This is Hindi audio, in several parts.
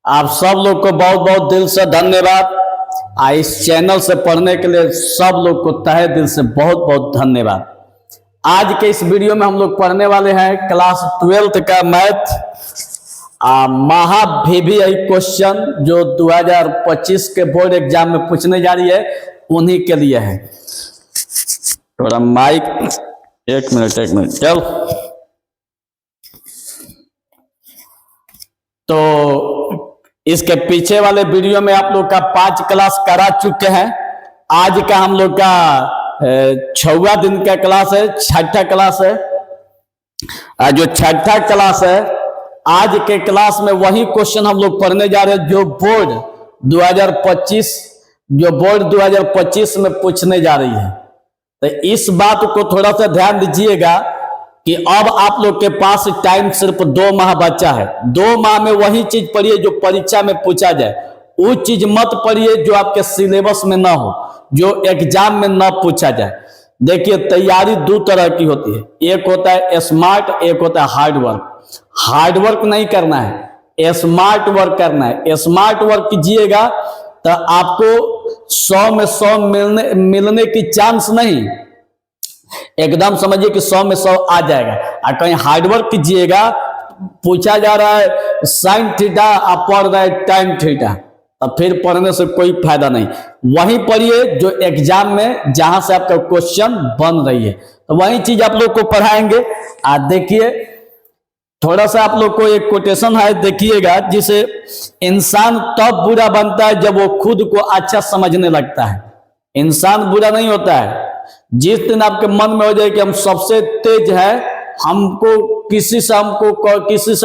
आप सब लोग को बहुत बहुत दिल से धन्यवाद। इस चैनल से पढ़ने के लिए सब लोग को तहे दिल से बहुत बहुत धन्यवाद। आज के इस वीडियो में हम लोग पढ़ने वाले हैं क्लास 12th का मैथ महा VBI क्वेश्चन जो 2025 के बोर्ड एग्जाम में पूछने जा रही है, उन्हीं के लिए है। थोड़ा माइक एक मिनट चल। तो इसके पीछे वाले वीडियो में आप लोग का 5 क्लास करा चुके हैं। आज का हम लोग का 6वां दिन का क्लास है, 6ठा क्लास है। जो 6ठा क्लास है, आज के क्लास में वही क्वेश्चन हम लोग पढ़ने जा रहे हैं जो बोर्ड 2025 में पूछने जा रही है। तो इस बात को थोड़ा सा ध्यान दीजिएगा कि अब आप लोग के पास टाइम सिर्फ 2 माह बचा है। 2 माह में वही चीज पढ़िए जो परीक्षा में पूछा जाए। वो चीज मत पढ़िए जो आपके सिलेबस में ना हो, जो एग्जाम में ना पूछा जाए। देखिए, तैयारी 2 तरह की होती है, एक होता है स्मार्ट, एक होता है हार्ड वर्क। हार्ड वर्क नहीं करना है, स्मार्ट वर्क करना है। स्मार्ट वर्क कीजिएगा तो आपको 100 में 100 मिलने की चांस नहीं, एकदम समझिए कि 100 में 100 आ जाएगा। और कहीं हार्डवर्क कीजिएगा, पूछा जा रहा है साइन थीटा, आप पढ़ रहे हैं टाइम थीटा, तो फिर पढ़ने से कोई फायदा नहीं। वही पढ़िए जो एग्जाम में जहां से आपका क्वेश्चन बन रही है, तो वही चीज आप लोग को पढ़ाएंगे। देखिए, थोड़ा सा आप लोग को एक कोटेशन है, देखिएगा, जिसे इंसान तब बुरा बनता है जब वो खुद को अच्छा समझने लगता है। इंसान बुरा नहीं होता है जिस दिन आपके मन में हो जाए कि हम सबसे तेज है, किसी से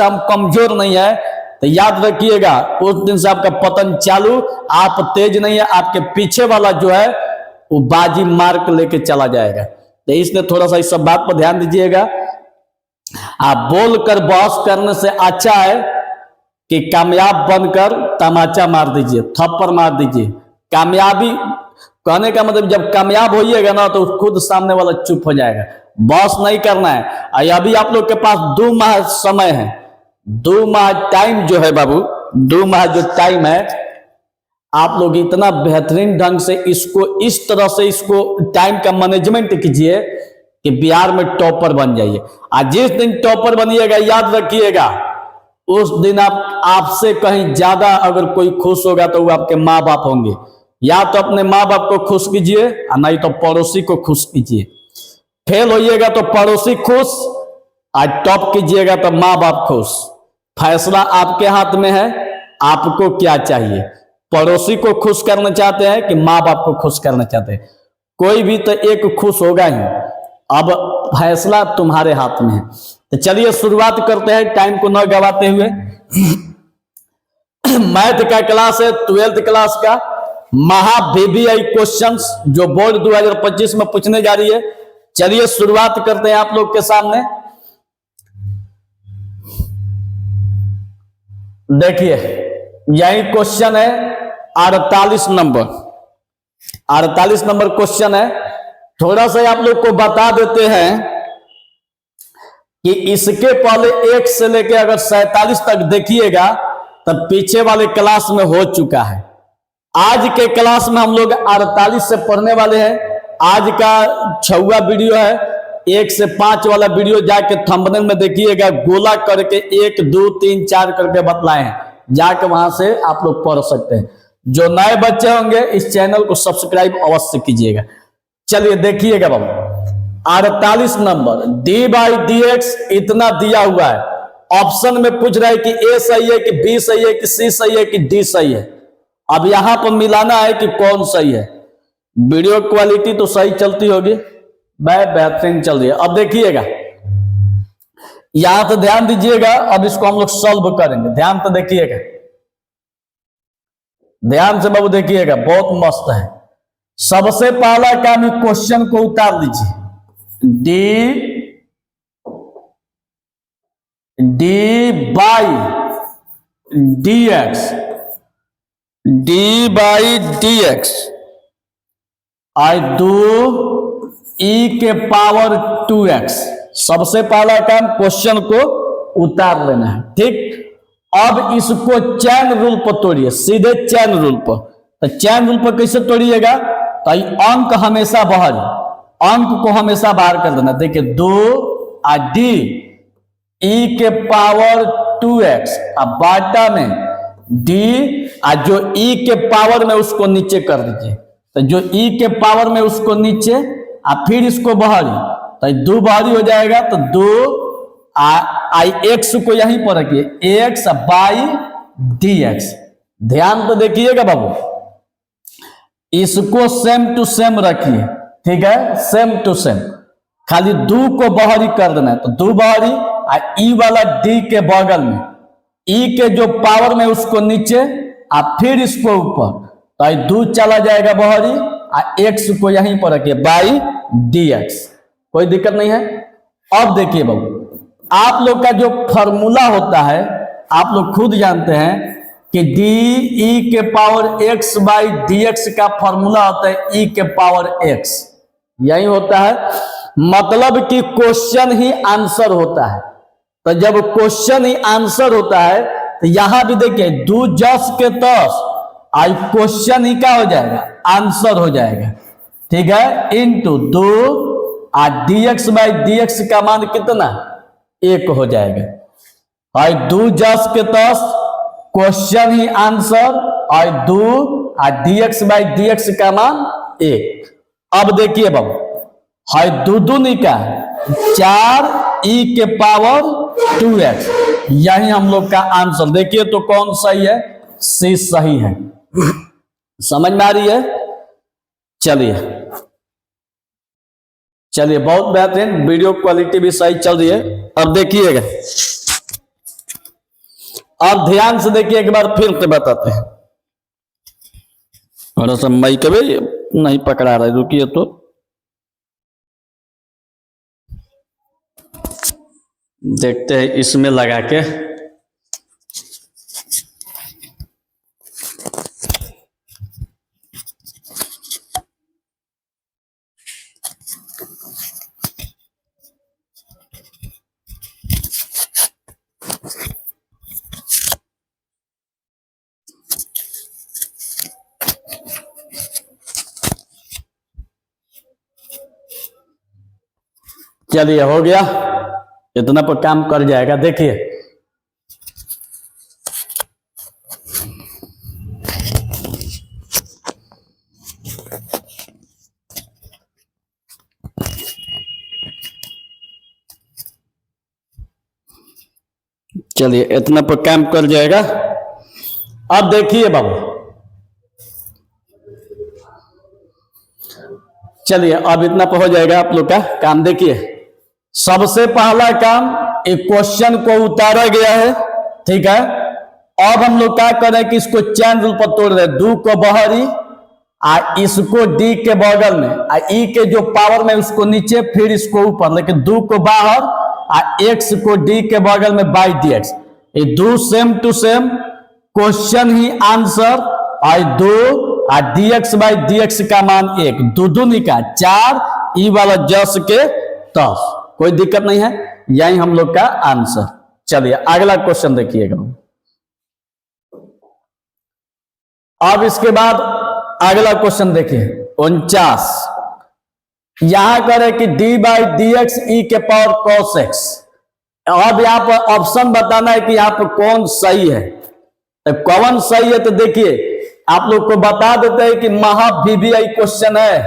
हम कमजोर नहीं है, तो याद रखिएगा उस दिन से आपका पतन चालू। आप तेज नहीं है, आपके पीछे वाला जो है वो बाजी मार के लेके चला जाएगा। तो इसलिए थोड़ा सा इस सब बात पर ध्यान दीजिएगा। आप बोलकर बहस करने से अच्छा है कि कामयाब बनकर तमाचा मार दीजिए, थप्पड़ मार दीजिए। कामयाबी कहने का मतलब जब कामयाब होइएगा ना तो खुद सामने वाला चुप हो जाएगा। बॉस नहीं करना है। अभी आप लोग के पास 2 माह समय है, 2 माह टाइम जो है बाबू, 2 माह जो टाइम है, आप लोग इतना बेहतरीन ढंग से इसको इस तरह से टाइम का मैनेजमेंट कीजिए कि बिहार में टॉपर बन जाइए। आज जिस दिन टॉपर बनिएगा, याद रखिएगा उस दिन आपसे कहीं ज्यादा अगर कोई खुश होगा तो वो आपके माँ बाप होंगे। या तो अपने माँ बाप को खुश कीजिए, नहीं तो पड़ोसी को खुश कीजिए। फेल होइएगा तो पड़ोसी खुश, आज टॉप कीजिएगा तो माँ बाप खुश। फैसला आपके हाथ में है, आपको क्या चाहिए। पड़ोसी को खुश करना चाहते हैं कि माँ बाप को खुश करना चाहते हैं, कोई भी तो एक खुश होगा ही। अब फैसला तुम्हारे हाथ में है। तो चलिए शुरुआत करते हैं टाइम को न गवाते हुए। मैथ का क्लास है, 12th क्लास का महा VBI क्वेश्चंस जो बोर्ड 2025 में पूछने जा रही है। चलिए शुरुआत करते हैं आप लोग के सामने। देखिए, यही क्वेश्चन है 48 नंबर। 48 नंबर क्वेश्चन है। थोड़ा सा आप लोग को बता देते हैं कि इसके पहले 1 से लेकर अगर 47 तक देखिएगा तब पीछे वाले क्लास में हो चुका है। आज के क्लास में हम लोग 48 से पढ़ने वाले हैं। आज का 6वां वीडियो है। 1 से 5 वाला वीडियो जाके थंबनेल में देखिएगा, गोला करके 1 2 3 4 करके बतलाए हैं, जाके वहां से आप लोग पढ़ सकते हैं। जो नए बच्चे होंगे इस चैनल को सब्सक्राइब अवश्य कीजिएगा। चलिए देखिएगा बाबू, 48 नंबर d/dx इतना दिया हुआ है। ऑप्शन में पूछ रहा है कि A सही है कि B सही है कि C सही है कि D सही है। अब यहां पर मिलाना है कि कौन सही है। वीडियो क्वालिटी तो सही चलती होगी, बेहतरीन चल रही है। अब देखिएगा, यहां तो ध्यान दीजिएगा। अब इसको हम लोग सॉल्व करेंगे, ध्यान तो देखिएगा, ध्यान से बाबू देखिएगा, बहुत मस्त है। सबसे पहला काम है क्वेश्चन को उतार लीजिए, d/dx आई दो e⁻²x। सबसे पहला काम क्वेश्चन को उतार लेना है, ठीक। अब इसको चैन रूल पर तोड़िए, सीधे चैन रूल पर। तो चैन रूल पर कैसे तोड़िएगा? तो अंक हमेशा बाहर, अंक को हमेशा बाहर कर देना। देखिए 2 डी ई के पावर 2x, अब बाटा में डी जो ई के पावर में उसको नीचे कर दीजिए। तो जो ई के पावर में उसको नीचे फिर इसको बाहरी, तो 2 बाहरी हो जाएगा। तो 2 आई एक्स को यहीं पर रखिए, एक्स बाई डी एक्स। ध्यान तो देखिएगा बाबू, इसको सेम टू सेम रखिए, ठीक है, सेम टू सेम। खाली 2 को बाहरी कर देना है। तो 2 बाहरी ई वाला डी के बगल में, ई के जो पावर में उसको नीचे फिर इसको ऊपर। तो 2 चला जाएगा बाहरी, एक्स को यहीं पर रखिए बाई डी एक्स, कोई दिक्कत नहीं है। अब देखिए बाबू, आप लोग का जो फॉर्मूला होता है आप लोग खुद जानते हैं कि डी ई के power x by d x का फॉर्मूला होता है ई के पावर एक्स, यही होता है। मतलब कि क्वेश्चन ही आंसर होता है। तो जब क्वेश्चन ही आंसर होता है तो यहां भी देखिए 2 जस के 10 आई क्वेश्चन ही क्या हो जाएगा? आंसर हो जाएगा, ठीक है, into 2 d x by d x का मान कितना? 1 हो जाएगा। और 2 जस के 10 क्वेश्चन ही आंसर, और 2 d x by d x का मान 1। अब देखिए बाबू, है 2 दूनी का 4 ई के पावर 2x, यही हम लोग का आंसर। देखिए तो कौन सही है? सी सही है। समझ में आ रही है? चलिए चलिए, बहुत बेहतरीन, वीडियो क्वालिटी भी सही चल रही है। अब देखिएगा, अब ध्यान से देखिए, एक बार फिर से बताते हैं। थोड़ा सा माइक भी नहीं पकड़ा रहा है, रुकिए तो देखते हैं इसमें लगा के। चलिए, हो गया, इतना पर काम कर जाएगा। देखिए चलिए, इतना पर काम कर जाएगा। अब देखिए बाबू, चलिए अब इतना पर हो जाएगा आप लोग का काम। देखिए सबसे पहला काम, एक क्वेश्चन को उतारा गया है, ठीक है। अब हम लोग क्या करें कि इसको चैन रूल पर तोड़ रहे, 2 को बाहरी, इसको डी के बगल में, ई के जो पावर में उसको नीचे, फिर इसको ऊपर, लेकिन 2 को बाहर, एक्स को डी के बगल में बाई डी एक्स। ये 2 सेम टू सेम, क्वेश्चन ही आंसर, और 2 d x by d x का मान 1, 2 दूनी का 4, ई वाला जस के 10, कोई दिक्कत नहीं है, यही हम लोग का आंसर। चलिए अगला क्वेश्चन देखिएगा। अब इसके बाद अगला क्वेश्चन देखिए 49, यहां करें कि डी बाई डी एक्स ई के पावर कॉस एक्स। अब यहाँ पर ऑप्शन बताना है कि यहाँ पर कौन सही है। तो कौन सही है? तो देखिए आप लोग को बता देते हैं कि महा VBI क्वेश्चन है,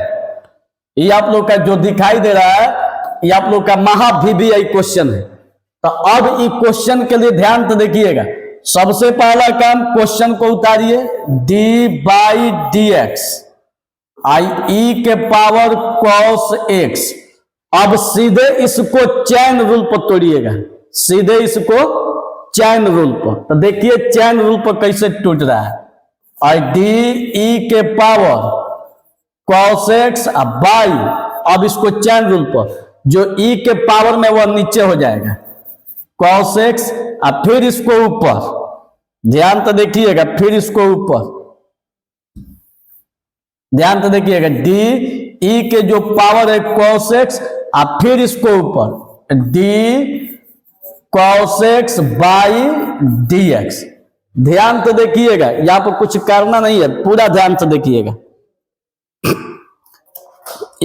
ये आप लोग का जो दिखाई दे रहा है ये आप लोग का महा VBI क्वेश्चन है। तो अब इस क्वेश्चन के लिए ध्यान तो देखिएगा, सबसे पहला काम, क्वेश्चन को उतारिए, डी बाई डी एक्स आई ई के पावर कॉस एक्स। अब सीधे इसको चैन रूल पर तोड़िएगा, सीधे इसको चैन रूल पर। तो देखिए चैन रूल पर कैसे टूट रहा है, आई डी ई के पावर कॉस एक्स बाई, अब इसको चैन रूल पर, जो ई के पावर में वह नीचे हो जाएगा कॉस एक्स, और फिर इसको ऊपर, ध्यान तो देखिएगा, फिर इसको ऊपर, ध्यान तो देखिएगा, डी ई के जो पावर है कॉस एक्स, और फिर इसको ऊपर, D cos x by dx। ध्यान तो देखिएगा, यहां पर कुछ करना नहीं है, पूरा ध्यान से देखिएगा।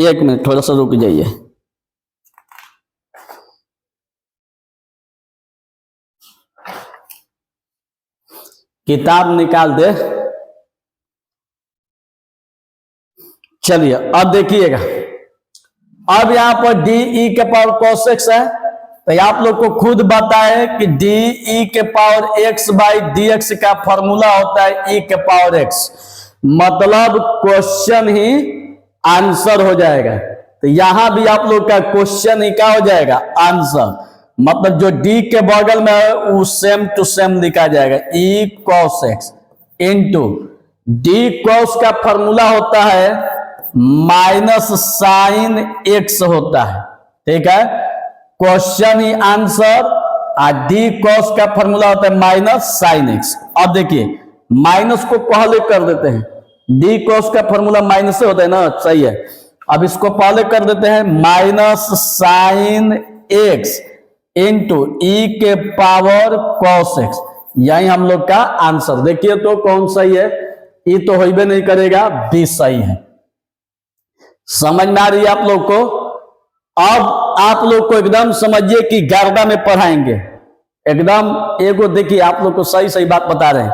एक मिनट थोड़ा सा रुक जाइए। किताब निकाल दे। चलिए अब देखिएगा, अब यहां पर डी ई के पावर cos x है, तो आप लोग को खुद बताए कि डी ई के power x by d x का फॉर्मूला होता है e के पावर x, मतलब क्वेश्चन ही आंसर हो जाएगा। तो यहां भी आप लोग का क्वेश्चन ही क्या हो जाएगा, आंसर, मतलब जो डी के बगल में है वो सेम टू सेम लिखा जाएगा, e cos x into D cos का फॉर्मूला होता है माइनस साइन x होता है, ठीक है, क्वेश्चन ही आंसर। डी cos का फॉर्मूला होता है माइनस साइन x। अब देखिए माइनस को पहले कर देते हैं, डी cos का फॉर्मूला माइनस से होता है ना, सही है। अब इसको पहले कर देते हैं माइनस साइन x इंटू ई के पावर cos x, यही हम लोग का आंसर। देखिए तो कौन सही है, ई तो हो ही नहीं करेगा, बी सही है। समझ में आ रही है आप लोग को? अब आप लोग को एकदम समझिए कि गर्दा में पढ़ाएंगे एकदम। एगो देखिए आप लोग को सही सही बात बता रहे हैं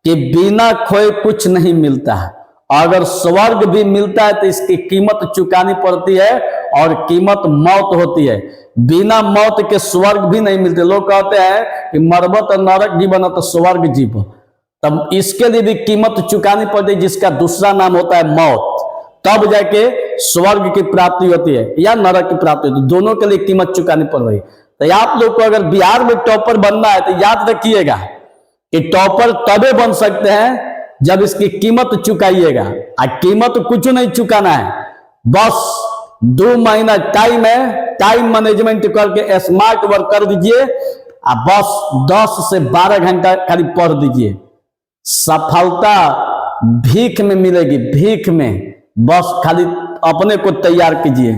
कि बिना खोए कुछ नहीं मिलता है, अगर स्वर्ग भी मिलता है तो इसकी कीमत चुकानी पड़ती है और कीमत मौत होती है। बिना मौत के स्वर्ग भी नहीं मिलते। लोग कहते हैं कि मरबो तो नरक जीवन तो स्वर्ग जीव, तब इसके लिए भी कीमत चुकानी पड़ती है, जिसका दूसरा नाम होता है मौत, तब जाके स्वर्ग की प्राप्ति होती है या नरक की प्राप्ति होती है। दोनों के लिए कीमत चुकानी पड़ रही है। तो आप लोग को अगर बिहार में टॉपर बनना है तो याद रखिएगा कि टॉपर तबे बन सकते हैं जब इसकी कीमत चुकाइएगा। कीमत कुछ नहीं चुकाना है, बस 2 महीना टाइम है, टाइम मैनेजमेंट करके स्मार्ट वर्क कर दीजिए, बस 10 से 12 घंटा खाली पढ़ दीजिए। सफलता भीख में मिलेगी, भीख में, बस खाली अपने को तैयार कीजिए।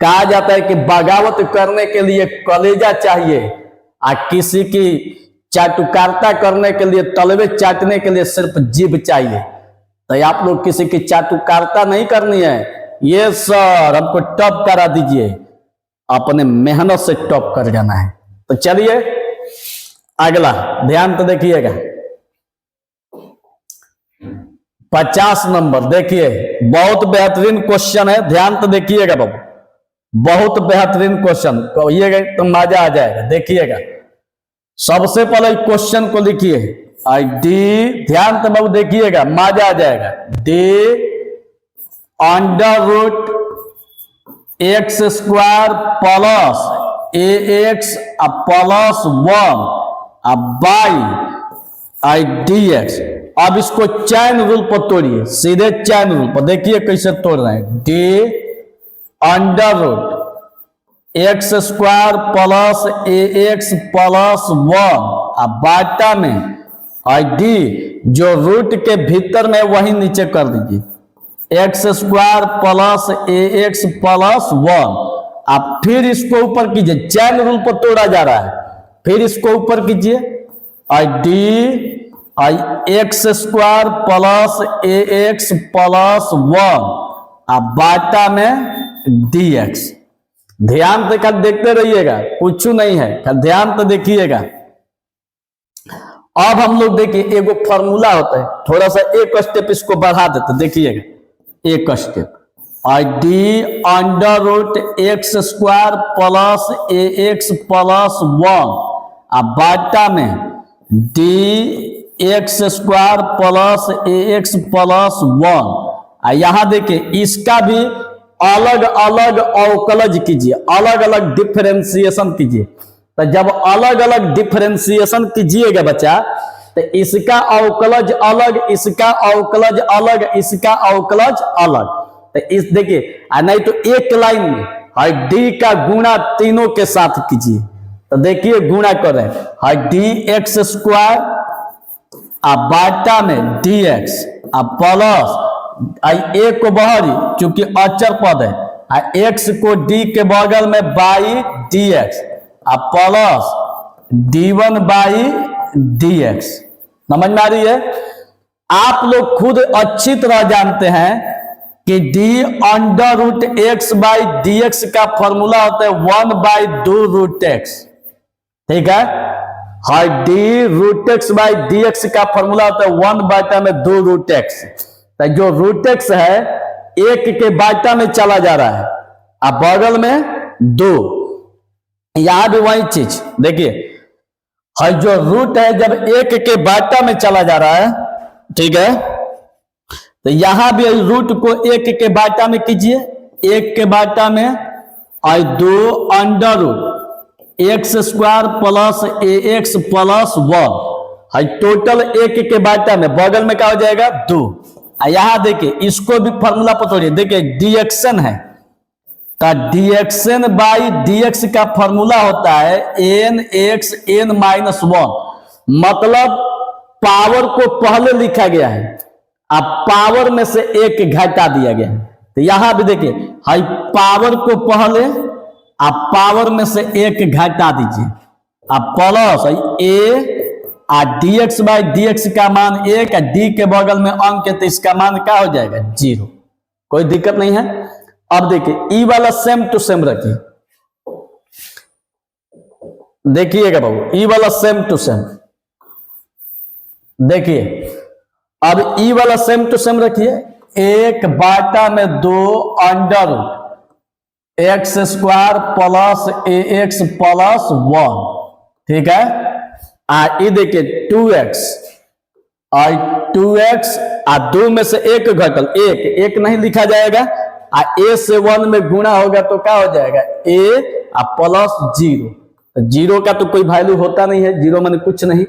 कहा जाता है कि बगावत करने के लिए कलेजा चाहिए, किसी की चाटुकारिता करने के लिए, तलवे चाटने के लिए सिर्फ जीभ चाहिए। तो आप लोग किसी की चाटुकारिता नहीं करनी है, ये सर हमको टॉप करा दीजिए, अपने मेहनत से टॉप कर जाना है। तो चलिए अगला ध्यान तो देखिएगा, 50 नंबर। देखिए बहुत बेहतरीन क्वेश्चन है, ध्यान तो देखिएगा बाबू, बहुत बेहतरीन क्वेश्चन, कहिएगा तो मजा आ जाएगा। देखिएगा सबसे पहले क्वेश्चन को लिखिए, डी, ध्यान तो बाबू देखिएगा मजा आ जाएगा। D under root x square plus a x plus 1 by d x. अब इसको चैन रूल पर तोड़िए, सीधे चैन रूल पर। देखिए कैसे तोड़ रहे हैं, d under root x square plus a x plus 1 बाटा में डी जो रूट के भीतर में वही नीचे कर दीजिए, x square plus a x plus 1। आप फिर इसको ऊपर कीजिए, चैन रूल पर तोड़ा जा रहा है, फिर इसको ऊपर कीजिए, D x square plus a x plus 1 बाटा में डी एक्स। ध्यान से कल देखते रहिएगा, कुछ नहीं है, कल ध्यान तो देखिएगा। अब हम लोग देखिए एगो फॉर्मूला होता है, थोड़ा सा एक स्टेप इसको बढ़ा देते, देखिएगा एक step, d under root x square plus a x plus 1 बाटा में d x square plus a x plus 1। यहां देखिए इसका भी अलग अलग अवकलज कीजिए, अलग अलग डिफरेंशिएशन कीजिए। तो जब अलग अलग डिफरेंशिएशन कीजिएगा बच्चा, तो इसका अवकलज अलग, इसका अवकलज अलग, इसका अवकलज अलग। तो इस देखिए, नहीं तो एक लाइन में डी का गुणा तीनों के साथ कीजिए। तो देखिए गुणा कर रहे हैं, डी एक्स स्क्वायर बाटा में डी एक्स प्लस ए को बहरी, चूंकि अचर पद है, एक्स को डी के बगल में बाई डी एक्स अब प्लस d1 बाई dx। समझ में आ रही है? आप लोग खुद अच्छी तरह जानते हैं कि d under root x by d x का फॉर्मूला होता है 1 बाई 2 रूट एक्स। ठीक है, हर d root x by d x का फॉर्मूला होता है 1 बाटा में 2 रूट एक्स। तो जो रूट एक्स है एक के बाटा में चला जा रहा है, अब बगल में 2। यहां भी वही चीज देखिए, हर जो रूट है जब एक के बाटा में चला जा रहा है, ठीक है, तो यहां भी रूट को एक के बाटा में कीजिए, एक के बाटा में और 2 under root x square plus a x plus 1, total एक के बाटा में बगल में क्या हो जाएगा 2। यहां देखिए इसको भी फॉर्मूला पतोड़िए, देखिए डीएक्सन है तो डीएक्सन बाई डीएक्स का फॉर्मूला होता है एन एक्स एन माइनस 1, मतलब पावर को पहले लिखा गया है, अब पावर में से एक घटा दिया गया है। तो यहां भी देखिए हाई पावर को पहले आप पावर में से एक घटा दीजिए, अब plus A dx by dx का मान 1, डी के बगल में अंक है तो इसका मान क्या हो जाएगा 0। कोई दिक्कत नहीं है। अब देखिए ई वाला सेम टू सेम रखिए, देखिएगा बाबू ई वाला सेम टू सेम, देखिए अब ई वाला सेम टू सेम रखिए, 1 बाटा में 2 under x square plus a x plus 1। ठीक है, ये देखिए 2x और 2x 2 में से एक घटल, एक नहीं लिखा जाएगा, a से 1 में गुणा होगा तो क्या हो जाएगा a प्लस 0। तो 0 का तो कोई वैल्यू होता नहीं है, 0 माने कुछ नहीं।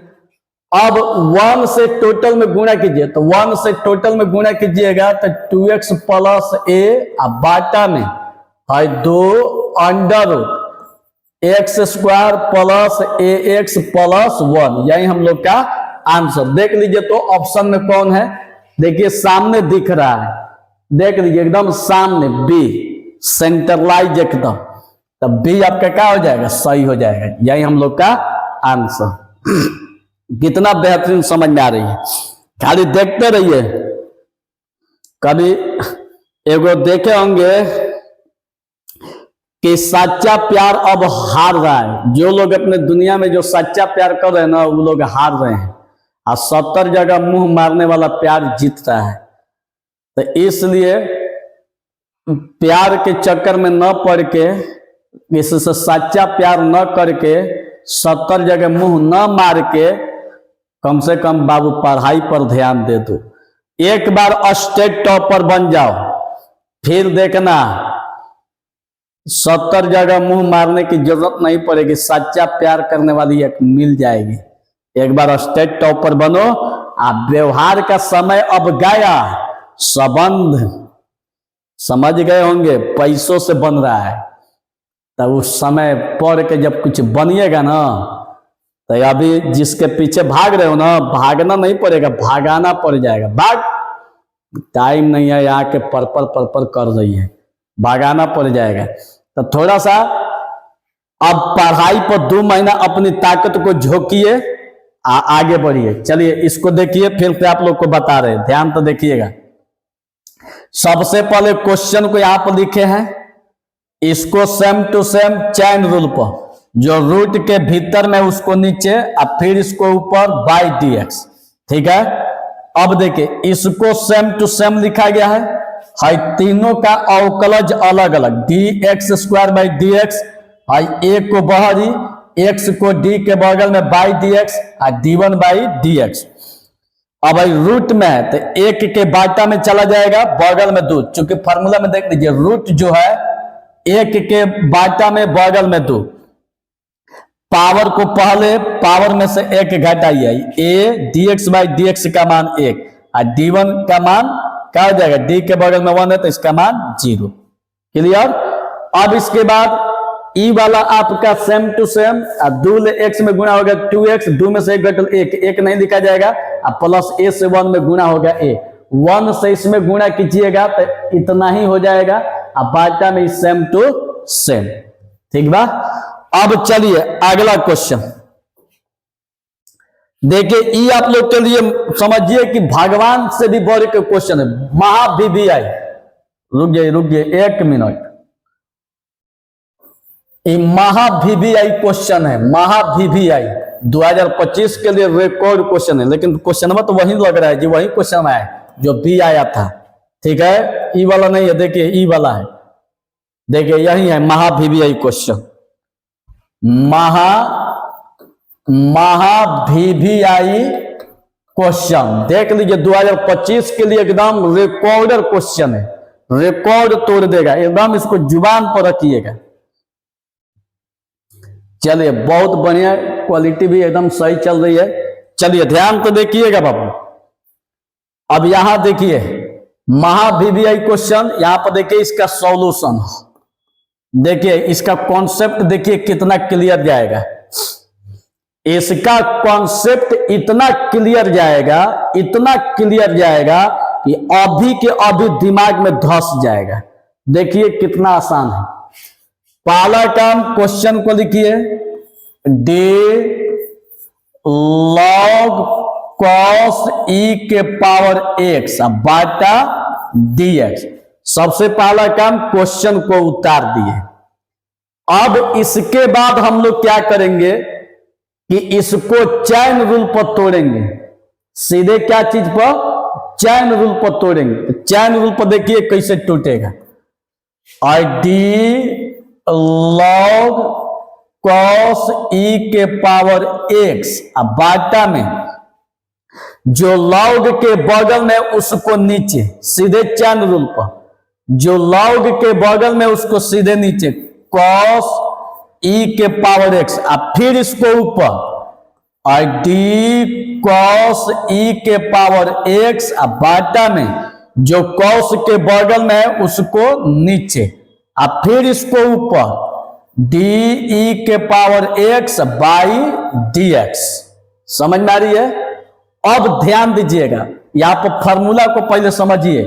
अब 1 से टोटल में गुणा कीजिए, तो 1 से टोटल में गुणा कीजिएगा तो 2x प्लस a बाटा में है 2 under x square plus a x plus 1, यही हम लोग का आंसर। देख लीजिए तो ऑप्शन में कौन है, देखिए सामने दिख रहा है, देख लीजिए एकदम सामने बी सेंटरलाइज एकदम, तब बी आपका क्या हो जाएगा सही हो जाएगा, यही हम लोग का आंसर। कितना बेहतरीन समझ में आ रही है, खाली देखते रहिए। कभी एगो देखे होंगे कि सच्चा प्यार अब हार रहा है, जो लोग अपने दुनिया में जो सच्चा प्यार कर रहे हैं ना वो लोग हार रहे हैं, और 70 जगह मुंह मारने वाला प्यार जीत रहा है। तो इसलिए प्यार के चक्कर में न पड़ के, इससे सच्चा प्यार न करके 70 जगह मुंह न मार के कम से कम बाबू पढ़ाई पर ध्यान दे दो। एक बार स्टेट टॉपर बन जाओ, फिर देखना 70 जगह मुंह मारने की जरूरत नहीं पड़ेगी, सच्चा प्यार करने वाली एक मिल जाएगी। एक बार स्टेट टॉपर बनो, आप व्यवहार का समय अब गया, संबंध समझ गए होंगे पैसों से बन रहा है, तब उस समय पढ़ के जब कुछ बनिएगा ना, तो अभी जिसके पीछे भाग रहे हो ना, भागना नहीं पड़ेगा, भागाना पड़ जाएगा। भाग, टाइम नहीं है यहाँ के पर्पल कर रही है, भागाना पड़ जाएगा। तो थोड़ा सा अब पढ़ाई पर 2 महीना अपनी ताकत को झोंकिए, आगे बढ़िए। चलिए इसको देखिए, फिर से आप लोग को बता रहे हैं, ध्यान तो देखिएगा। सबसे पहले क्वेश्चन को यहां पर लिखे हैं, इसको same to same chain rule पर, जो रूट के भीतर में उसको नीचे, अब फिर इसको ऊपर बाई dx। ठीक है, अब देखिए इसको सेम टू सेम लिखा गया है, तीनों का अवकलज अलग अलग, dx square by dx, a को बहरी, x को d के बगल में बाई dx और d1 बाई dx। अब रूट में है तो 1 के बाटा में चला जाएगा, बगल में 2, चूंकि फॉर्मूला में देख लीजिए रूट जो है 1 के बाटा में बगल में 2, पावर को पहले पावर में से 1 घटाइए, a dx बाई dx का मान 1 और d1 का मान क्या हो जाएगा, d के बगल में 1 है तो इसका मान 0। क्लियर। अब इसके बाद ई वाला आपका सेम टू सेम, 2 x में गुणा होगा 2x, 2 में से 1 घटल 1 नहीं लिखा जाएगा, अब प्लस a से 1 में गुणा होगा a, 1 से इसमें गुणा कीजिएगा तो इतना ही हो जाएगा, अब बाटा में सेम टू सेम। ठीक बा। अब चलिए अगला क्वेश्चन देखिए, ये आप लोग के लिए समझिए कि भगवान से भी बड़े के क्वेश्चन है। महावीवीआई, रुक जाइए 1 मिनट। ये महावीवीआई क्वेश्चन है, महावीवीआई 2025 के लिए रिकॉर्ड क्वेश्चन है, लेकिन क्वेश्चन में तो वही लग रहा है जी, वही क्वेश्चन आया जो बी आया था। ठीक है, ई वाला नहीं है, देखिए ई वाला है, देखिए यही है महावीवीआई क्वेश्चन। महावीवीआई क्वेश्चन देख लीजिए, 2025 के लिए एकदम रिकॉर्डर क्वेश्चन है, रिकॉर्ड तोड़ देगा एकदम, इसको जुबान पर रखिएगा। चलिए बहुत बढ़िया, क्वालिटी भी एकदम सही चल रही है। चलिए ध्यान तो देखिएगा बाबू। अब यहां देखिए महावीवीआई क्वेश्चन, यहां पर देखिए इसका सॉल्यूशन, देखिए इसका कॉन्सेप्ट देखिए कितना क्लियर जाएगा। इसका कॉन्सेप्ट इतना क्लियर जाएगा, इतना क्लियर जाएगा कि अभी के अभी दिमाग में धस जाएगा। देखिए कितना आसान है। पहला काम, क्वेश्चन को लिखिए डी लॉग कॉस ई के पावर एक्स बाटा डी एक्स। सबसे पहला काम क्वेश्चन को उतार दिए। अब इसके बाद हम लोग क्या करेंगे कि इसको चैन रूल पर तोड़ेंगे। सीधे क्या चीज पर? चैन रूल पर तोड़ेंगे। चैन रूल पर देखिए कैसे टूटेगा। आई डी लॉग कॉस ई के पावर एक्स बाटा में जो लॉग के बगल में उसको नीचे, सीधे चैन रूल पर, जो लॉग के बगल में उसको सीधे नीचे कॉस ई के पावर एक्स, अब फिर इसको ऊपर आई डी कॉस ई के पावर एक्स बाटा में जो कॉस के बगल में है उसको नीचे, अब फिर इसको ऊपर डी ई के power x by d x. समझ में आ रही है? अब ध्यान दीजिएगा, यहां पर फॉर्मूला को पहले समझिए।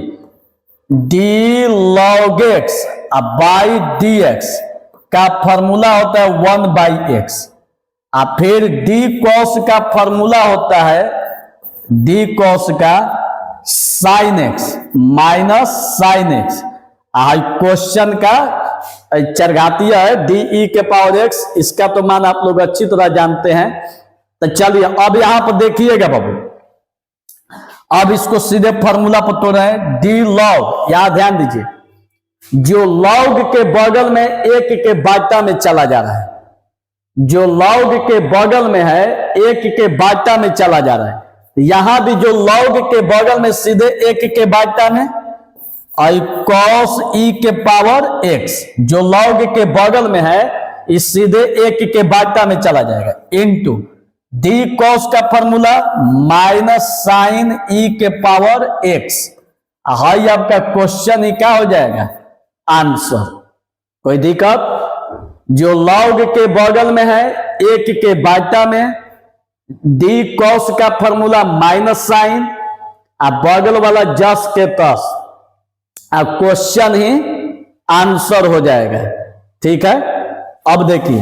D log x by d x का फॉर्मूला होता है 1/x, और फिर डी कॉस का फॉर्मूला होता है डी कॉस का sine x minus sine x. Question का चरघातिया है डी ई के पावर एक्स, इसका तो मान आप लोग अच्छी तरह जानते हैं। तो चलिए अब यहां पर देखिएगा बाबू, अब इसको सीधे फॉर्मूला पर तोड़ रहे हैं। डी लॉग, यहां ध्यान दीजिए, जो लॉग के बगल में एक के बाटा में चला जा रहा है, जो लॉग के बगल में है एक के बाटा में चला जा रहा है, यहां भी जो लॉग के बगल में सीधे एक के बाटा में आई कॉस ई के पावर एक्स, जो लॉग के बगल में है इस सीधे एक के बाटा में चला जाएगा, इनटू डी कॉस का फॉर्मूला माइनस साइन ई के पावर एक्स। हाई आपका क्वेश्चन ही क्या हो जाएगा? आंसर। कोई दिक्कत? जो लॉग के बगल में है एक के बाटा में डी कॉस का फॉर्मूला माइनस साइन, बगल वाला जस के तस, क्वेश्चन ही आंसर हो जाएगा। ठीक है, अब देखिए,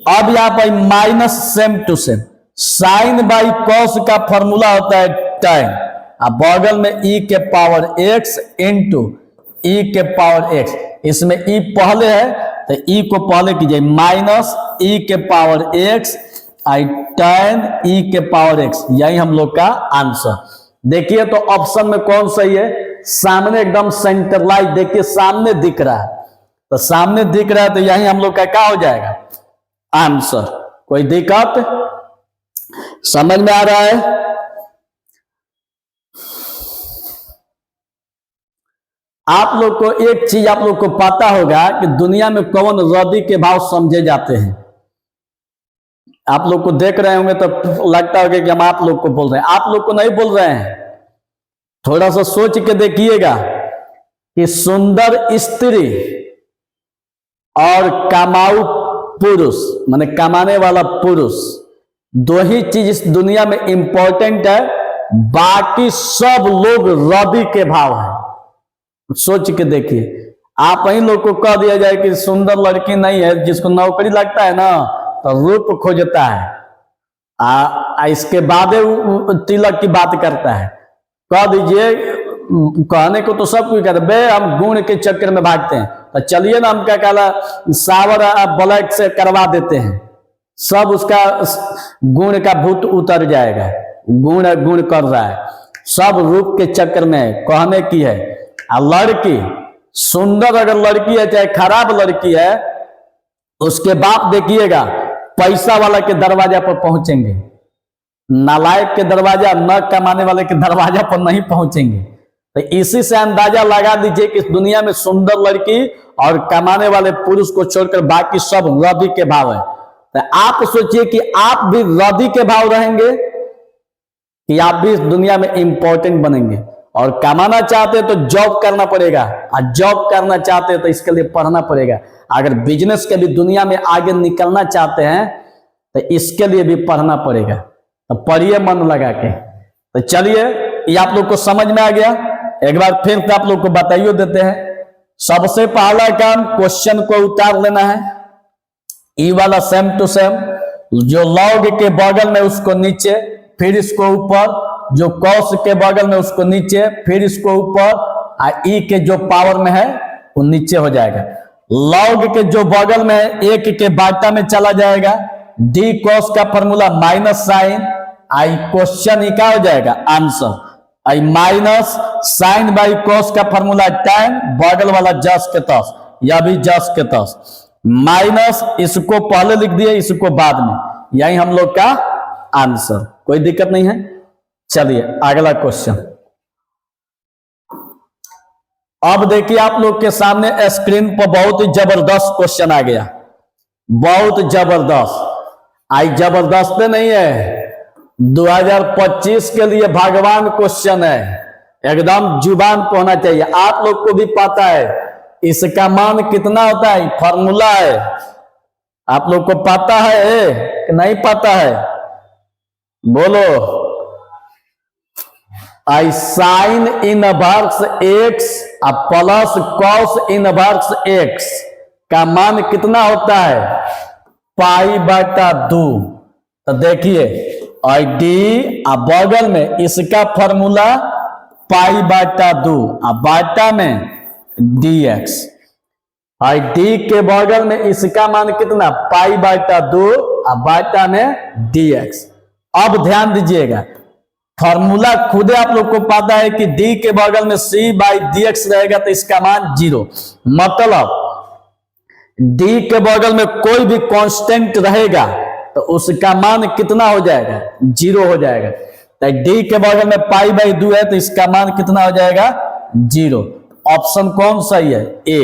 अब यहां पर minus same to same, sine by cos का फॉर्मूला होता है tan, बगल में ई के पावर एक्स इंटू ई के पावर एक्स। इसमें ई पहले है तो ई को पहले कीजिए, माइनस ई के पावर एक्स आई tan ई के पावर एक्स, यही हम लोग का आंसर। देखिए तो ऑप्शन में कौन सही है? सामने एकदम सेंट्रलाइज, देखिए सामने दिख रहा है, तो सामने दिख रहा है तो यही हम लोग का क्या हो जाएगा? आंसर। कोई दिक्कत? समझ में आ रहा है? आप लोग को एक चीज आप लोग को पता होगा कि दुनिया में कौन रबी के भाव समझे जाते हैं। आप लोग को देख रहे होंगे तो लगता होगा कि हम आप लोग को बोल रहे हैं, आप लोग को नहीं बोल रहे हैं। थोड़ा सा सोच के देखिएगा कि सुंदर स्त्री और कमाऊ पुरुष, माने कमाने वाला पुरुष, दो ही चीज इस दुनिया में इंपॉर्टेंट है, बाकी सब लोग रबी के भाव है। सोच के देखिए, आप ही लोग को कह दिया जाए कि सुंदर लड़की नहीं है, जिसको नौकरी लगता है ना तो रूप खोजता है, इसके बाद तिलक की बात करता है। कह दीजिए, कहने को तो सब कुछ कहते बे, हम गुण के चक्कर में भागते हैं, तो चलिए ना हम क्या कहला सावर ब्लैक से करवा देते हैं, सब उसका गुण का भूत उतर जाएगा। गुण गुण कर रहा है, सब रूप के चक्कर में कहने की है। लड़की सुंदर अगर लड़की है चाहे खराब लड़की है, उसके बाप देखिएगा पैसा वाला के दरवाजा पर पहुंचेंगे, नालायक के दरवाजा, न कमाने वाले के दरवाजा पर नहीं पहुंचेंगे। तो इसी से अंदाजा लगा दीजिए कि इस दुनिया में सुंदर लड़की और कमाने वाले पुरुष को छोड़कर बाकी सब रवि के भाव है। तो आप सोचिए कि आप भी रवि के भाव रहेंगे कि आप भी इस दुनिया में इंपॉर्टेंट बनेंगे। और कमाना चाहते हैं तो जॉब करना पड़ेगा, और जॉब करना चाहते हैं तो इसके लिए पढ़ना पड़ेगा। अगर बिजनेस के भी दुनिया में आगे निकलना चाहते हैं तो इसके लिए भी पढ़ना पड़ेगा। तो पढ़िए मन लगा के। तो चलिए, ये आप लोग को समझ में आ गया। एक बार फिर से आप लोग को बताइए देते हैं। सबसे पहला काम क्वेश्चन को उतार लेना है, ई वाला सेम टू सेम, जो लॉग के बगल में उसको नीचे, फिर इसको ऊपर, जो कॉस के बगल में उसको नीचे, फिर इसको ऊपर, और ई के जो पावर में है वो नीचे हो जाएगा। लॉग के जो बगल में है एक के बाटा में चला जाएगा, डी कॉस का फॉर्मूला माइनस साइन, आई क्वेश्चन ही क्या हो जाएगा आंसर, आई माइनस साइन बाई कॉस का फॉर्मूला tan, बगल वाला जस के तस, या भी जस के तस, माइनस इसको पहले लिख दिए, इसको बाद में, यही हम लोग का आंसर। कोई दिक्कत नहीं है। चलिए अगला क्वेश्चन। अब देखिए आप लोग के सामने स्क्रीन पर बहुत ही जबरदस्त क्वेश्चन आ गया, बहुत जबरदस्त। आई जबरदस्त नहीं है, 2025 के लिए भगवान क्वेश्चन है, एकदम जुबान पे होना चाहिए। आप लोग को भी पता है इसका मान कितना होता है, फॉर्मूला है। आप लोग को पता है कि नहीं पता है, बोलो। आई sine inverse x plus cos inverse x का मान कितना होता है, π/2। तो देखिए और डी बगल में इसका फॉर्मूला π/2, बाटा में dx, और डी के बगल में इसका मान कितना π/2, बाटा में dx। अब ध्यान दीजिएगा, फॉर्मूला खुदे आप लोग को पता है कि डी के बगल में c/dx रहेगा तो इसका मान 0, मतलब डी के बगल में कोई भी कांस्टेंट रहेगा तो उसका मान कितना हो जाएगा, 0 हो जाएगा। तो डी के बगल में π/2 है तो इसका मान कितना हो जाएगा, 0। ऑप्शन कौन सही है, ए।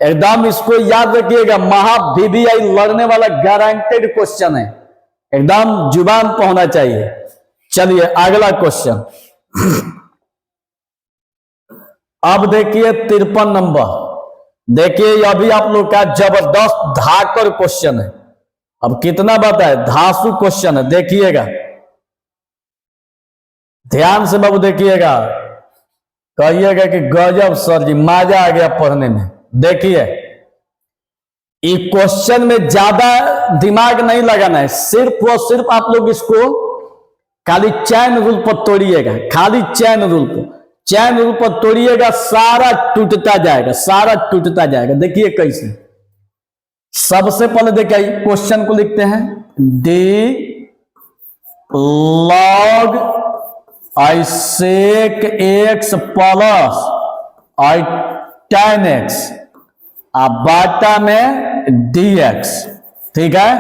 एकदम इसको याद रखिएगा, महा VVI लड़ने वाला गारंटेड क्वेश्चन है, एकदम जुबान पर होना चाहिए। चलिए अगला क्वेश्चन। अब देखिए 53 नंबर। देखिए यह भी आप लोग का जबरदस्त धाकर क्वेश्चन है। अब कितना बताए, धांसू क्वेश्चन है, देखिएगा ध्यान से बाबू, देखिएगा, कहिएगा कि गजब सर जी, मजा आ गया पढ़ने में। देखिए इस क्वेश्चन में ज्यादा दिमाग नहीं लगाना है, सिर्फ और सिर्फ आप लोग इसको खाली चैन रूल पर तोड़िएगा, खाली चैन रूल पर, चैन रूल पर तोड़िएगा, सारा टूटता जाएगा, सारा टूटता जाएगा। देखिए कैसे, सबसे पहले देखिए क्वेश्चन को लिखते हैं, डी लॉग आई सेक एक्स प्लस आई tan x बाटा में dx, ठीक है,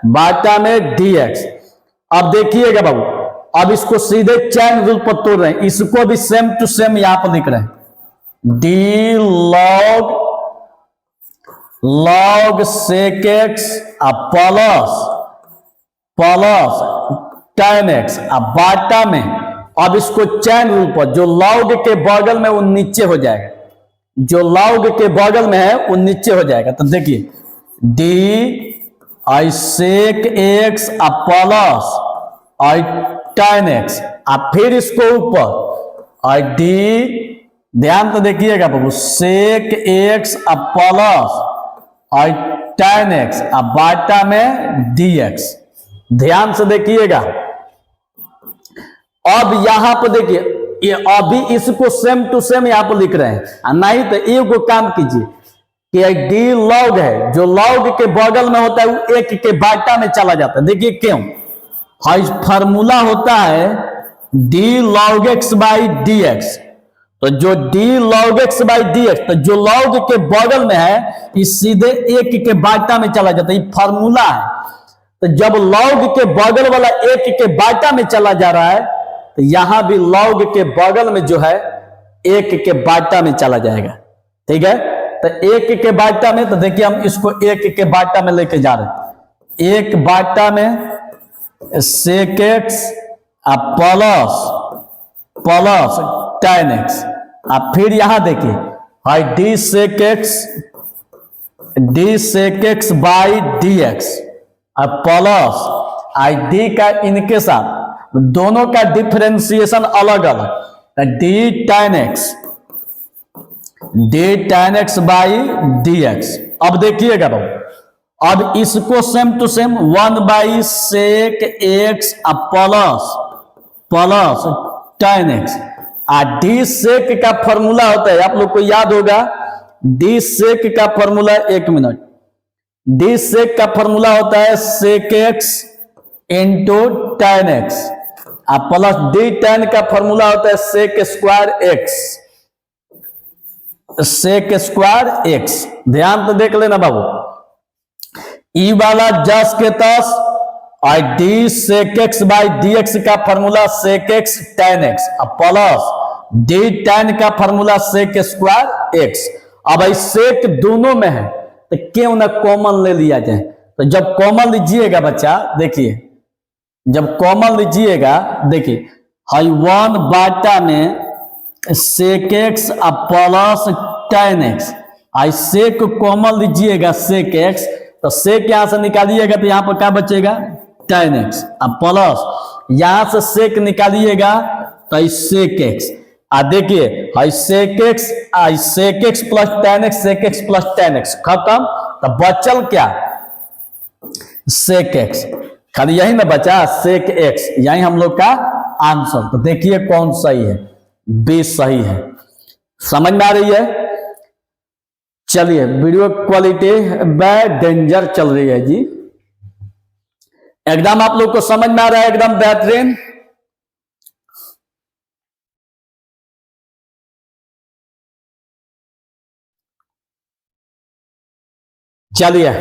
बाटा में dx। अब देखिएगा बाबू, अब इसको सीधे चैन रूल पर तोड़ रहे हैं, इसको भी सेम टू सेम यहां पर लिख रहे हैं, d log sec x plus tan x बाटा में। अब इसको चैन रूल पर, जो लॉग के बगल में वो नीचे हो जाएगा, जो लॉग के बगल में है वो नीचे हो जाएगा। तो देखिए डी आई सेक एक्स प्लस आई tan x, फिर इसको ऊपर आई डी ध्यान तो देखिएगा बाबू, सेक एक्स प्लस और tan x बाटा में dx। ध्यान से देखिएगा। अब यहां पर देखिए, ये अभी इसको सेम टू सेम यहां पर लिख रहे हैं, नहीं तो एक काम कीजिए कि डी लॉग है, जो लॉग के बगल में होता है वो एक के बाटा में चला जाता है। देखिए क्यों, फार्मूला होता है D log x by d x. तो जो D log x by d x, तो जो लॉग के बगल में है इस सीधे एक के बाटा में चला जाता है, ये फार्मूला है। तो जब लॉग के बगल वाला एक के बाटा में चला जा रहा है, तो यहां भी लॉग के बगल में जो है एक के बाटा में चला जाएगा। ठीक है, तो एक के बाटा में, तो देखिए हम इसको एक के बाटा में लेके जा रहे हैं। एक बाटा में sec x plus tan x। अब फिर यहां देखिए, हाई d sec x by d x plus आई डी का इनके साथ दोनों का डिफरेंशिएशन अलग अलग, d tan x by d x. अब देखिएगा बाबू, अब इसको same to same 1 by sec x plus tan x। D sec का फॉर्मूला होता है, आप लोग को याद होगा, डी सेक का फॉर्मूला, एक मिनट, डी सेक का फॉर्मूला होता है sec x into tan x plus d tan का फॉर्मूला होता है सेक स्क्वायर एक्स। ध्यान तो देख लेना बाबू, ई वाला जस के तस, और d sec x by d x का formula sec x tan x plus d tan का फॉर्मूला सेक स्क्वायर एक्स। अब सेक दोनों में है तो क्यों ना कॉमन ले लिया जाए। तो जब कॉमन लीजिएगा बच्चा, देखिए जब कॉमन लीजिएगा, देखिए हाई 1 बाटा में sec x plus tan x, आई सेक कॉमन लीजिएगा सेक एक्स, तो सेक यहां से निकालिएगा तो यहां पर क्या बचेगा tan x प्लस यहां से सेक निकालिएगा तो सेक एक्स। देखिए sec x plus tan x, sec x plus tan x खत्म, तो बचल क्या सेक एक्स, खाली यही ना बचा सेक एक्स, यही हम लोग का आंसर। तो देखिए कौन सही है, बी सही है। समझ में आ रही है। चलिए, वीडियो क्वालिटी डेंजर चल रही है जी, एकदम आप लोग को समझ में आ रहा है, एकदम बेहतरीन। चलिए,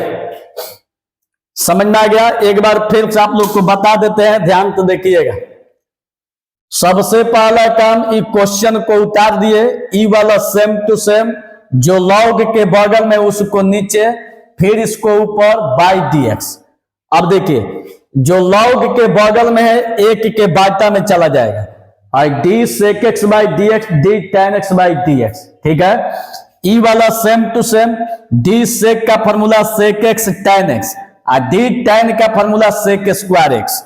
समझ में आ गया। एक बार फिर से आप लोग को बता देते हैं, ध्यान तो देखिएगा। सबसे पहला काम, ई क्वेश्चन को उतार दिए, ई वाला सेम टू सेम, जो लॉग के बगल में उसको नीचे, फिर इसको ऊपर बाई dx। अब देखिए जो लॉग के बगल में है एक के बाटा में चला जाएगा, और d sec x by d x, d tan x by dx। ठीक है, ई वाला same to same, d sec का formula sec x tan x और डी tan का फॉर्मूला सेक स्क्वायर एक्स।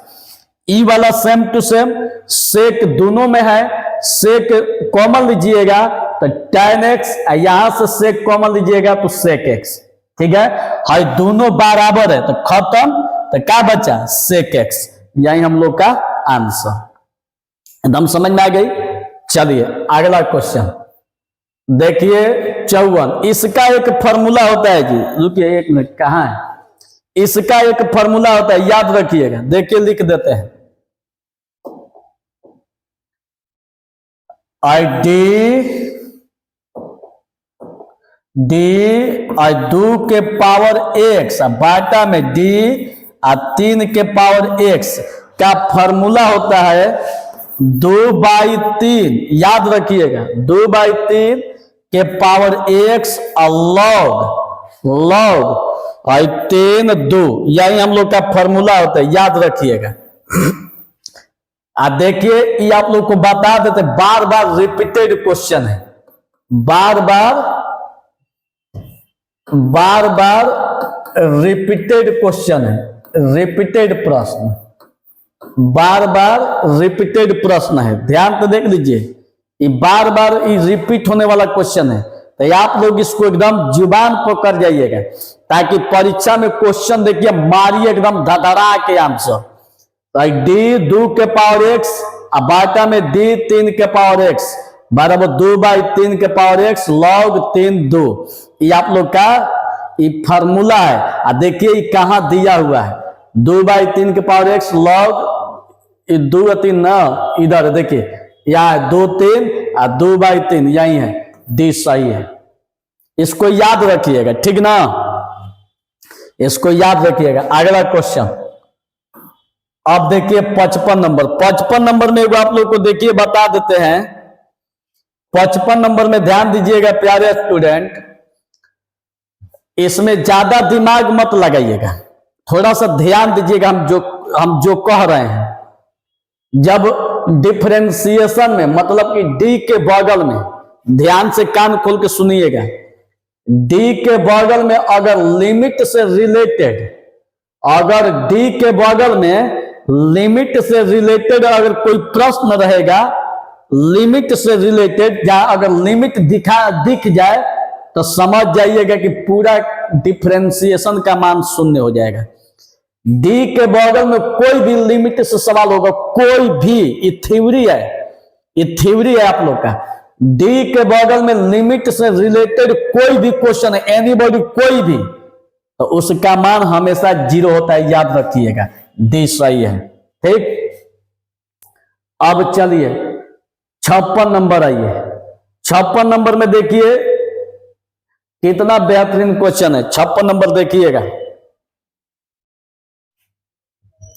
ई वाला सेम टू सेम, सेक दोनों में है, सेक कॉमन लीजिएगा तो tan x, यहां से सेक कॉमन लीजिएगा तो सेक x। ठीक है, हाई दोनों बराबर है तो खत्म, तो क्या बचा सेक x। यही हम लोग का आंसर, एकदम समझ में आ गई। चलिए अगला क्वेश्चन देखिए 54। इसका एक फॉर्मूला होता है जी, रुकिए एक मिनट, कहां है, इसका एक फॉर्मूला होता है, याद रखिएगा। देखिए लिख देते हैं, आई डी और 2 के पावर x बाटा में d और 3 के पावर x का फॉर्मूला होता है 2/3। याद रखिएगा 2/3 के पावर x और log और 3 2, यही हम लोग का फॉर्मूला होता है, याद रखिएगा। देखिए ये आप लोग को बता देते, बार बार रिपीटेड क्वेश्चन है, बार बार रिपीटेड क्वेश्चन है, रिपीटेड प्रश्न, बार बार रिपीटेड प्रश्न है। ध्यान तो देख लीजिए, ये बार बार ये रिपीट होने वाला क्वेश्चन है, तो आप लोग इसको एकदम जुबान पर कर जाइएगा, ताकि परीक्षा में क्वेश्चन देखिए मारिए एकदम धड़धड़ा के आंसर। तो डी 2 के पावर x अब बाटा में डी 3 के पावर x बराबर 2/3 के पावर x log 3 2। ये आप लोग का ये फार्मूला है। देखिए ये कहाँ दिया हुआ है, 2/3 के पावर x log 2 और 3 ना, इधर देखिए यहाँ 2 3 और 2/3 यही है, डी सही है। इसको याद रखिएगा, ठीक ना, इसको याद रखिएगा। अगला क्वेश्चन अब देखिए 55 नंबर। 55 नंबर में आप लोग को देखिए बता देते हैं। 55 नंबर में ध्यान दीजिएगा प्यारे स्टूडेंट, इसमें ज्यादा दिमाग मत लगाइएगा, थोड़ा सा ध्यान दीजिएगा हम जो कह रहे हैं। जब डिफरेंशिएशन में मतलब कि डी के बगल में, ध्यान से कान खोल के सुनिएगा, डी के बगल में अगर लिमिट से रिलेटेड, अगर डी के बगल में लिमिट से रिलेटेड अगर कोई प्रश्न रहेगा, लिमिट से रिलेटेड या अगर लिमिट दिख जाए तो समझ जाइएगा कि पूरा डिफरेंशिएशन का मान शून्य हो जाएगा। डी के बगल में कोई भी लिमिट से सवाल होगा, कोई भी, ये थ्योरी है, ये थ्योरी है आप लोग का। डी के बगल में लिमिट से रिलेटेड कोई भी क्वेश्चन है, एनीबॉडी कोई भी, तो उसका मान हमेशा 0 होता है, याद रखिएगा। डी सही है, ठीक। अब चलिए 56 नंबर आइए। 56 नंबर में देखिए कितना बेहतरीन क्वेश्चन है। 56 नंबर देखिएगा,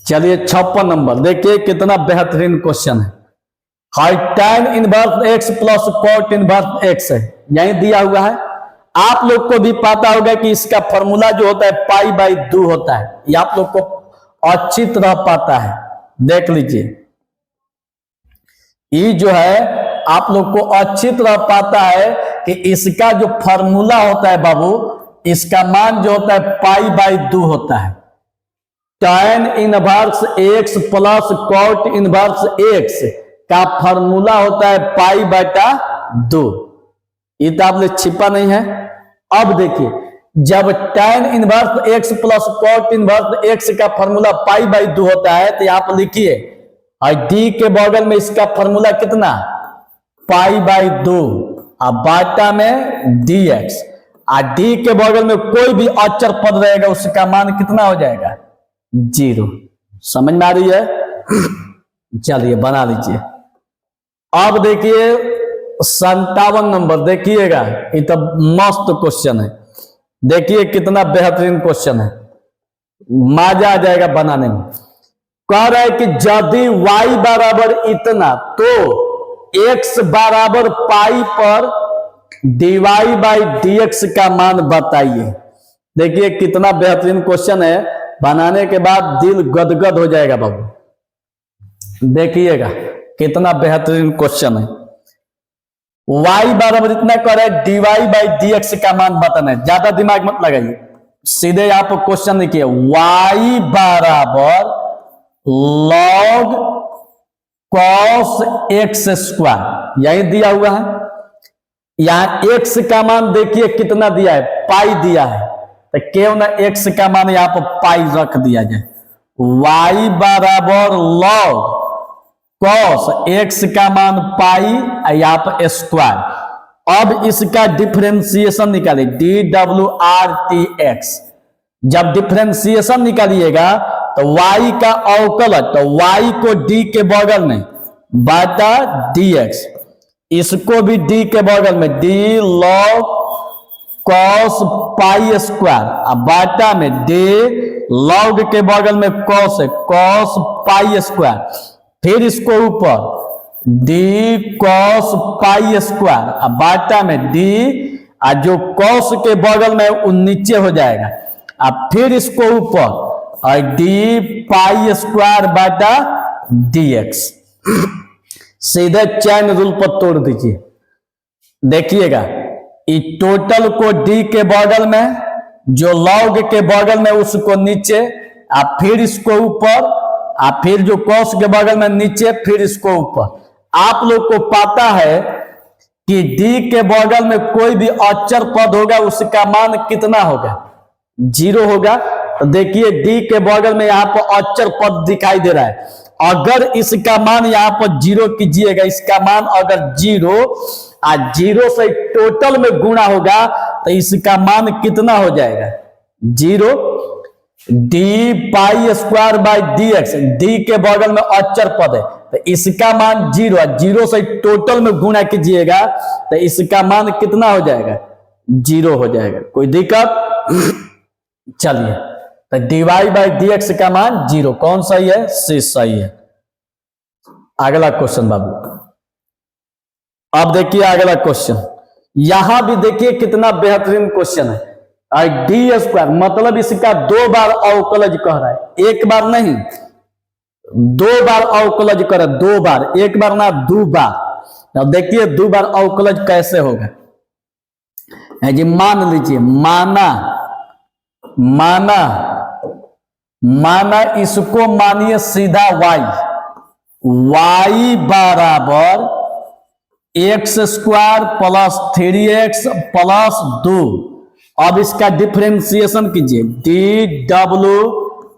चलिए 56 नंबर देखिए कितना बेहतरीन क्वेश्चन है। High tan inverse x plus cot inverse x है, यही दिया हुआ है। आप लोग को भी पता होगा कि इसका फॉर्मूला जो होता है π/2 होता है, ये आप लोग को अच्छी तरह पता है। देख लीजिए, ये जो है आप लोग को अच्छी तरह पता है कि इसका जो फॉर्मूला होता है बाबू, इसका मान जो होता है π/2 होता है। tan inverse x plus cot inverse x का फॉर्मूला होता है π/2। ये तो आप लोग छिपा नहीं है। अब देखिए, जब tan inverse x plus cot inverse x का फॉर्मूला π/2 होता है, तो आप लिखिए और d के बगल में इसका फॉर्मूला कितना, π/2 और बाटा में dx, और d के बगल में कोई भी अचर पद रहेगा उसका मान कितना हो जाएगा, 0। समझ में आ रही है? चलिए बना लीजिए। अब देखिए 57 नंबर देखिएगा, ये तो मस्त क्वेश्चन है। देखिए कितना बेहतरीन क्वेश्चन है, मजा आ जाएगा बनाने में। कह रहा है कि यदि y बराबर इतना तो x बराबर पाई पर dy/dx का मान बताइए। देखिए कितना बेहतरीन क्वेश्चन है, बनाने के बाद दिल गदगद हो जाएगा बाबू। देखिएगा कितना बेहतरीन क्वेश्चन है। y बराबर इतना कर रहा है, dy/dx का मान बताना है। ज्यादा दिमाग मत लगाइए, सीधे आप क्वेश्चन लिखिए, y बराबर log cos x², यही दिया हुआ है। यहां x का मान देखिए कितना दिया है, पाई दिया है, तो क्यों ना x का मान यहां पर पाई रख दिया जाए। y बराबर log cos x का मान पाई, यहाँ पर स्क्वायर। अब इसका डिफरेंशिएशन निकालिए, dWRTX। जब डिफरेंशिएशन निकालिएगा तो y का अवकलज, तो y को d के बगल में बाटा dx, इसको भी d के बगल में d log cos π² अब बाटा में d log के बगल में cos है, cos π², फिर इसको ऊपर d cos π² अब बाटा में d, जो cos के बगल में वो नीचे हो जाएगा, अब फिर इसको ऊपर और d π² बाटा dx। सीधे चैन रूल पर तोड़ दीजिए। देखिएगा ये टोटल को d के बगल में, जो log के बगल में उसको नीचे, फिर इसको ऊपर, फिर जो cos के बगल में नीचे, फिर इसको ऊपर, आप लोग को पता है कि डी के बगल में कोई भी अचर पद होगा उसका मान कितना होगा, 0 होगा। तो देखिए डी के बगल में यहाँ पर अचर पद दिखाई दे रहा है, अगर इसका मान यहाँ पर 0 कीजिएगा, इसका मान अगर 0 से टोटल में गुणा होगा तो इसका मान कितना हो जाएगा, 0 D pi square by d x. D के बगल में अचर पद है तो इसका मान 0 है, 0 से टोटल में गुणा कीजिएगा तो इसका मान कितना हो जाएगा, 0 हो जाएगा। कोई दिक्कत? चलिए तो डीवाई बाई डी एक्स का मान 0, कौन सही है, सी सही है। अगला क्वेश्चन बाबू, अब देखिए अगला क्वेश्चन, यहां भी देखिए कितना बेहतरीन क्वेश्चन है। डी स्क्वायर मतलब इसका 2 बार अवकलज कह रहा है, एक बार नहीं 2 बार अवकलज कर रहा है, 2 बार, एक बार ना 2 बार। अब देखिए 2 बार अवकलज कैसे होगा जी, मान लीजिए माना इसको मानिए सीधा y बराबर x square plus 3x plus 2। अब इसका डिफरेंशिएशन कीजिए, डी डब्ल्यू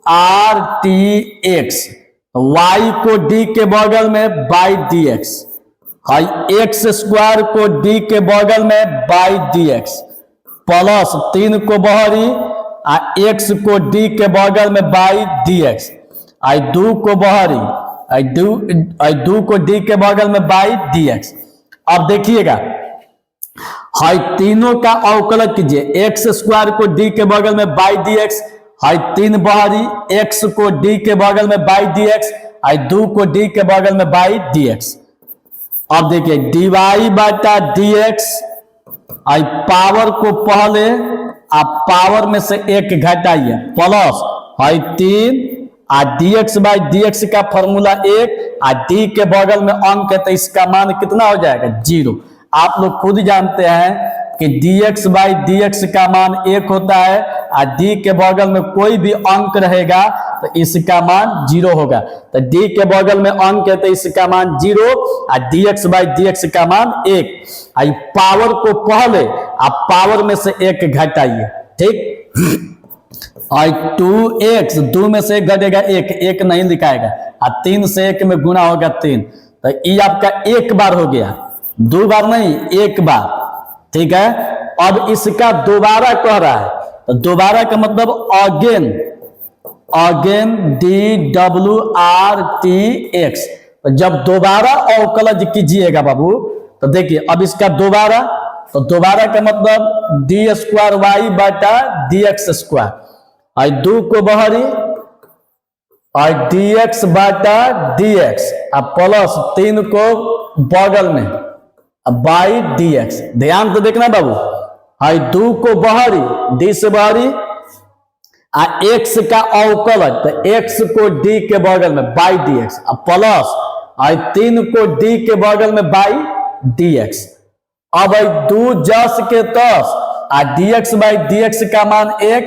आर टी एक्स, वाई को डी के बगल में by d x, x square को डी के बगल में बाई डी एक्स प्लस 3 को बहरी एक्स को डी के बगल में बाई डी एक्स, 2 को बहरी 2 को डी के बगल में बाई डी एक्स। अब देखिएगा तीनों का अवकलज कीजिए, एक्स स्क्वायर को डी के बगल में बाई डी एक्स, 3 बहरी एक्स को डी के बगल में बाई डी एक्स, 2 को डी के बगल में बाई डी एक्स। अब देखिए डी वाई बाटा डी एक्स, पावर को पहले आप पावर में से 1 घटाइए प्लस 3 dx बाई dx का फॉर्मूला 1 डी के बगल में अंक है तो इसका मान कितना हो जाएगा, 0। आप लोग खुद जानते हैं कि dx बाई dx का मान 1 होता है, डी के बगल में कोई भी अंक रहेगा तो इसका मान 0 होगा। तो डी के बगल में अंक है तो इसका मान 0 dx बाई dx का मान 1। पावर को पहले आप पावर में से 1 घटाइए, ठीक। 2x 2 में से 1 घटेगा 1 नहीं लिखाएगा, 3 से 1 में गुणा होगा 3, तो ये आपका 1 बार हो गया, 2 बार नहीं 1 बार, ठीक है। अब इसका दोबारा कह रहा है तो दोबारा का मतलब अगेन डी डब्ल्यू आर टी एक्स। तो जब दोबारा अवकलज कीजिएगा बाबू तो देखिए अब इसका दोबारा, तो दोबारा का मतलब डी स्क्वायर वाई बाटा डी एक्स स्क्वायर, 2 को बहरी डी एक्स बाटा डी एक्स प्लस 3 को बगल में बाई डी एक्स। ध्यान तो देखना बाबू, 2 को बहरी डी से बहरी एक्स का अवकलज तो एक्स को डी के बगल में बाई डी एक्स प्लस 3 को डी के बगल में बाई डी एक्स। अब 2 जस के तस dx बाई dx का मान 1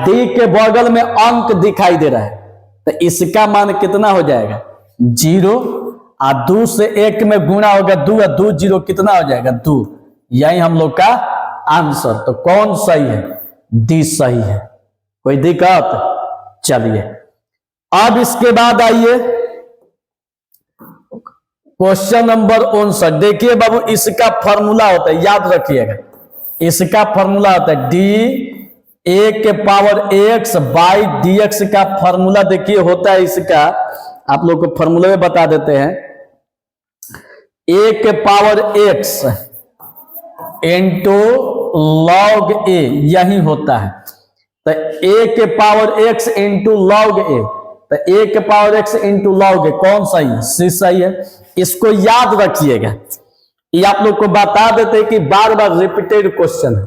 डी के बगल में अंक दिखाई दे रहा है तो इसका मान कितना हो जाएगा, 0। 2 से 1 में गुणा होगा 2 2 0 कितना हो जाएगा, 2। यही हम लोग का आंसर। तो कौन सही है, डी सही है। कोई दिक्कत? चलिए अब इसके बाद आइए क्वेश्चन नंबर 59। देखिए बाबू इसका फॉर्मूला होता है, याद रखिएगा, इसका फॉर्मूला होता है डी ए के power x by d x का फॉर्मूला देखिए होता है इसका, आप लोग को फॉर्मूले में बता देते हैं, ए के पावर एक्स इंटू लॉग ए, यही होता है। तो ए के पावर एक्स इंटू लॉग ए, तो ए के पावर एक्स इंटू लॉग ए कौन सही है, सी सही है। इसको याद रखिएगा, ये आप लोग को बता देते हैं कि बार बार रिपीटेड क्वेश्चन है,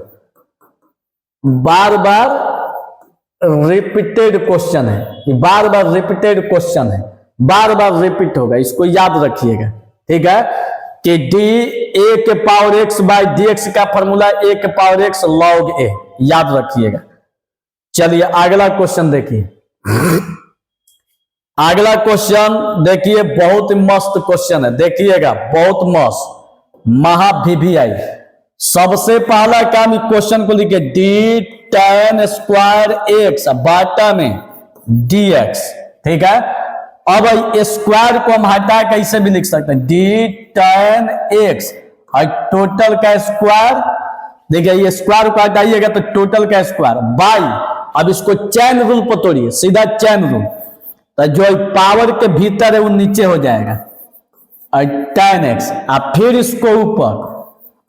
बार बार रिपीटेड क्वेश्चन है, ये बार बार रिपीटेड क्वेश्चन है, बार बार रिपीट होगा, इसको याद रखिएगा, ठीक है। कि डी ए के power x by d x का फॉर्मूला ए के पावर एक्स लॉग ए, याद रखिएगा। चलिए अगला क्वेश्चन देखिए, अगला क्वेश्चन देखिए, बहुत ही मस्त क्वेश्चन है, देखिएगा बहुत मस्त। महावीवीआई सबसे पहला काम क्वेश्चन को लिखिए, डी tan स्क्वायर एक्स बाटा में dx, ठीक है। अब स्क्वायर को हम हटा कैसे भी लिख सकते हैं, डी tan एक्स और टोटल का स्क्वायर, देखिए ये स्क्वायर को हटाइएगा तो टोटल का स्क्वायर बाई, अब इसको चैन रूल पर तोड़िए, सीधा चैन रूल, तो जो पावर के भीतर है वो नीचे हो जाएगा, और tan एक्स, अब फिर इसको ऊपर,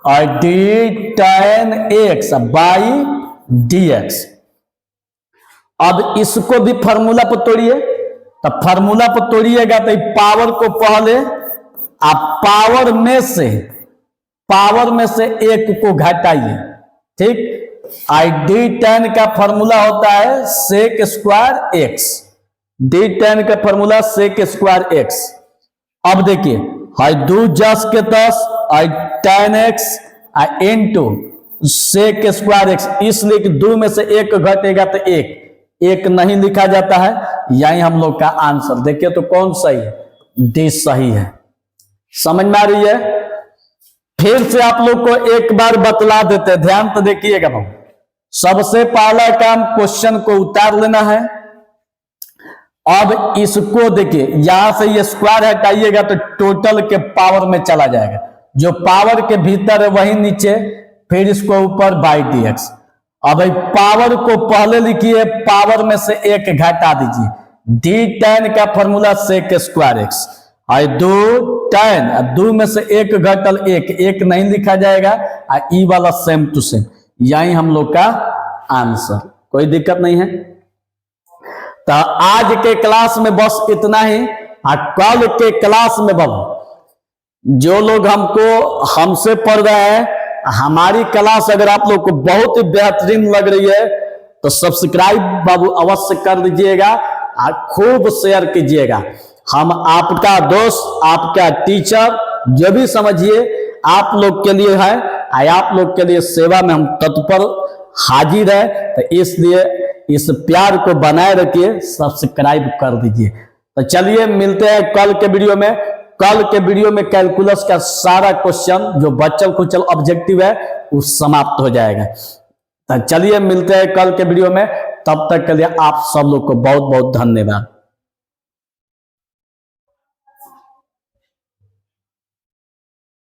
और d tan x by dx। अब इसको भी फार्मूला पर तोड़िए, तो फार्मूला पर तोड़िएगा तो पावर को पहले आप पावर में से एक को घटाइए, ठीक। आई डी tan का फार्मूला होता है sec square x, d tan का फार्मूला सेक स्क्वायर एक्स। अब देखिए, हाई दो 10 के 10 आई tan x into sec square x, इसलिए कि दो में से एक घटेगा तो एक नहीं लिखा जाता है, यही हम लोग का आंसर। देखिए तो कौन सही है, डी सही है। समझ में आ रही है? फिर से आप लोग को एक बार बतला देते, ध्यान तो देखिएगा भाई। सबसे पहला काम क्वेश्चन को उतार लेना है। अब इसको देखिए, यहां से ये स्क्वायर हटाइएगा तो टोटल के पावर में चला जाएगा, जो पावर के भीतर है वही नीचे, फिर इसको ऊपर बाई dx। अब पावर को पहले लिखिए, पावर में से एक घटा दीजिए, डी tan का फॉर्मूला सेक स्क्वायर एक्स, और दो tan, दो में से एक घटल एक नहीं लिखा जाएगा, और ई वाला सेम टू सेम, यही हम लोग का आंसर, कोई दिक्कत नहीं है। तो आज के क्लास में बस इतना ही। कल के क्लास में बाबू जो लोग हमसे पढ़ रहे हैं, हमारी क्लास अगर आप लोग को बहुत ही बेहतरीन लग रही है तो सब्सक्राइब बाबू अवश्य कर दीजिएगा और खूब शेयर कीजिएगा। हम आपका दोस्त, आपका टीचर, जो भी समझिए आप लोग के लिए है, आप लोग के लिए सेवा में हम तत्पर हाजिर है। तो इसलिए इस प्यार को बनाए रखिए, सब्सक्राइब कर दीजिए। तो चलिए मिलते हैं कल के वीडियो में। कल के वीडियो में कैलकुलस का सारा क्वेश्चन जो बच्चल कुचल ऑब्जेक्टिव है वो समाप्त हो जाएगा। तो चलिए मिलते हैं कल के वीडियो में, तब तक के लिए आप सब लोग को बहुत बहुत धन्यवाद।